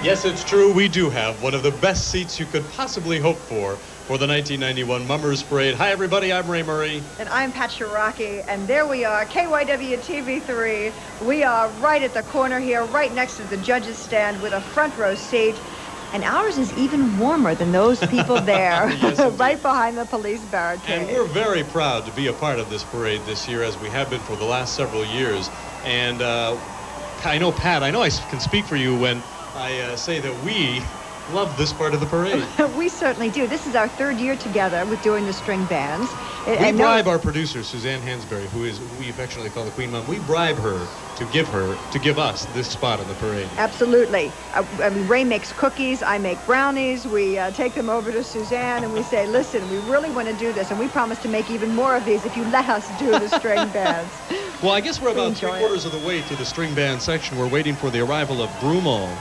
Yes, it's true. We do have one of the best seats you could possibly hope for the 1991 Mummers Parade. Hi, everybody. I'm Ray Murray. And I'm Pat Shiraki. And there we are, KYW TV3. We are right at the corner here, right next to the judges' stand with a front row seat. And ours is even warmer than those people there, yes, right behind the police barricade. And we're very proud to be a part of this parade this year, as we have been for the last several years. And I know, Pat, I can speak for you when I say that we love this part of the parade. We certainly do. This is our third year together with doing the string bands. We bribe our producer, Suzanne Hansberry, who we affectionately call the Queen Mom. We bribe her to give us this spot in the parade. Absolutely. I mean, Ray makes cookies, I make brownies. We take them over to Suzanne and we say, listen, we really want to do this, and we promise to make even more of these if you let us do the string bands. Well, I guess we're about three-quarters of the way through the string band section. We're waiting for the arrival of Broomall.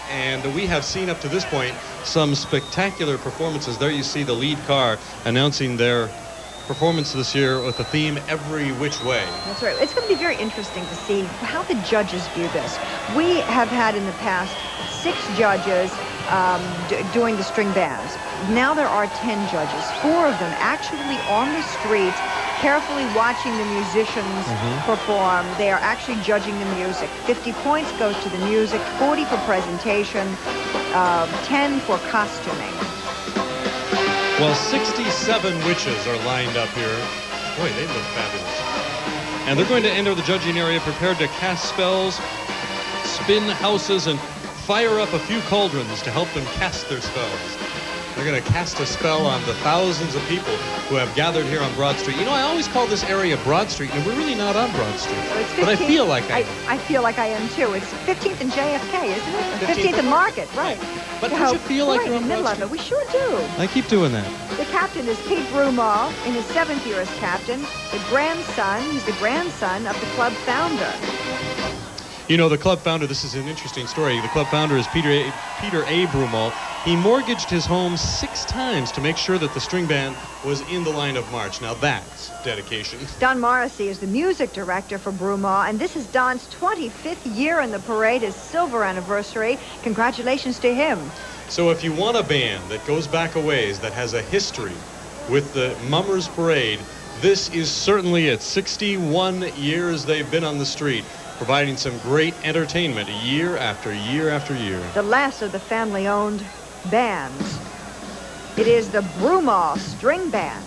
And we have seen up to this point some spectacular performances. There you see the lead car announcing their performance this year with the theme Every Which Way. That's right. It's going to be very interesting to see how the judges view this. We have had in the past 6 judges doing the string bands. Now there are 10 judges, 4 of them actually on the street, carefully watching the musicians perform. They are actually judging the music. 50 points goes to the music, 40 for presentation, 10 for costuming. Well, 67 witches are lined up here. Boy, they look fabulous. And they're going to enter the judging area prepared to cast spells, spin houses, and fire up a few cauldrons to help them cast their spells. They're going to cast a spell on the thousands of people who have gathered here on Broad Street. You know, I always call this area Broad Street, and we're really not on Broad Street. Well, but I feel like I am. I feel like I am, too. It's 15th and JFK, isn't it? 15th and Market, right. But don't you feel like you're in on the middle Broad of Street? it. We sure do. I keep doing that. The captain is Pete Broomall, in his 7th year as captain. He's the grandson of the club founder. You know, the club founder, this is an interesting story. The club founder is Peter A. Broomall. He mortgaged his home 6 times to make sure that the string band was in the line of march. Now that's dedication. Don Morrissey is the music director for Broomall, and this is Don's 25th year in the parade, his silver anniversary. Congratulations to him. So if you want a band that goes back a ways, that has a history with the Mummers Parade, this is certainly it. 61 years they've been on the street, providing some great entertainment year after year after year. The last of the family-owned bands. It is the Broomall String Band.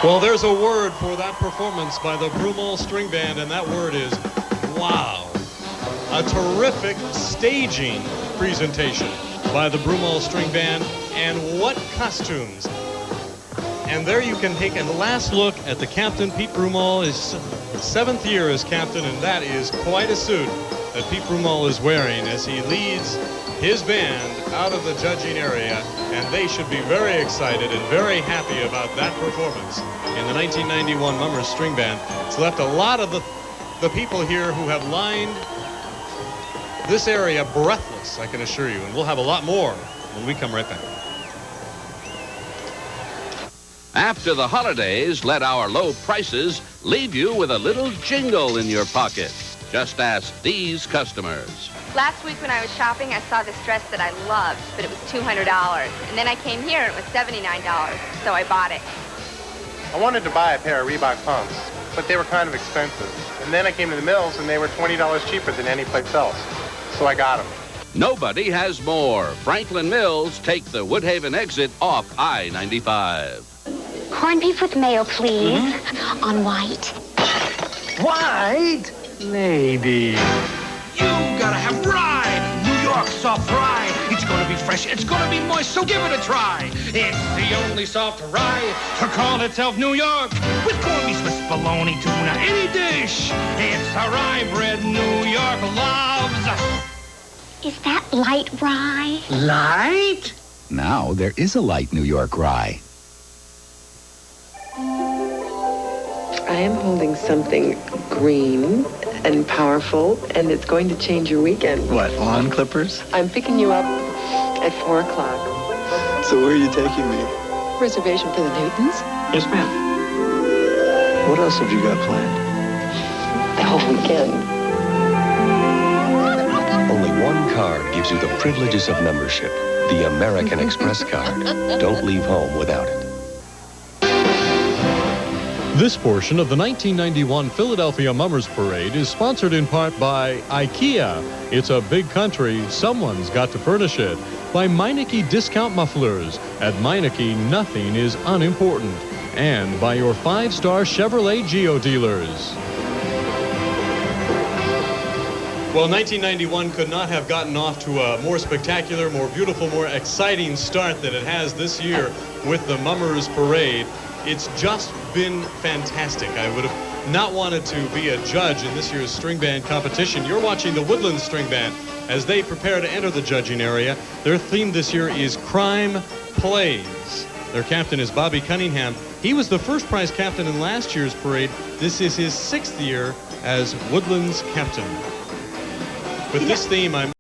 Well, there's a word for that performance by the Broomall String Band, and that word is wow. A terrific staging presentation by the Broomall String Band, and what costumes. And there you can take a last look at the captain, Pete Broomall, his 7th year as captain, and that is quite a suit that Pete Broomall is wearing as he leads his band out of the judging area, and they should be very excited and very happy about that performance in the 1991 Mummers String Band. It's left a lot of the people here who have lined this area breathless, I can assure you, and we'll have a lot more when we come right back. After the holidays, let our low prices leave you with a little jingle in your pocket. Just ask these customers. Last week when I was shopping, I saw this dress that I loved, but it was $200. And then I came here and it was $79, so I bought it. I wanted to buy a pair of Reebok pumps, but they were kind of expensive. And then I came to the Mills and they were $20 cheaper than any place else. So I got them. Nobody has more. Franklin Mills, take the Woodhaven exit off I-95. Corned beef with mayo, please. On white. White? Lady. You gotta have rye, New York soft rye. It's gonna be fresh, it's gonna be moist, so give it a try. It's the only soft rye to call itself New York. With corned beef, Swiss bologna, tuna, any dish. It's a rye bread New York loves. Is that light rye? Light? Now there is a light New York rye. I am holding something green and powerful, and it's going to change your weekend. What, lawn clippers? I'm picking you up at 4 o'clock. So where are you taking me? Reservation for the Newtons? Yes, ma'am. What else have you got planned? The whole weekend. Only one card gives you the privileges of membership. The American Express card. Don't leave home without it. This portion of the 1991 Philadelphia Mummers Parade is sponsored in part by IKEA. It's a big country. Someone's got to furnish it. By Meineke Discount Mufflers. At Meineke, nothing is unimportant. And by your 5-star Chevrolet Geo dealers. Well, 1991 could not have gotten off to a more spectacular, more beautiful, more exciting start than it has this year with the Mummers Parade. It's just been fantastic. I would have not wanted to be a judge in this year's string band competition. You're watching the Woodland String Band as they prepare to enter the judging area. Their theme this year is Crime Plays. Their captain is Bobby Cunningham. He was the first prize captain in last year's parade. This is his 6th year as Woodland's captain. With this theme, I'm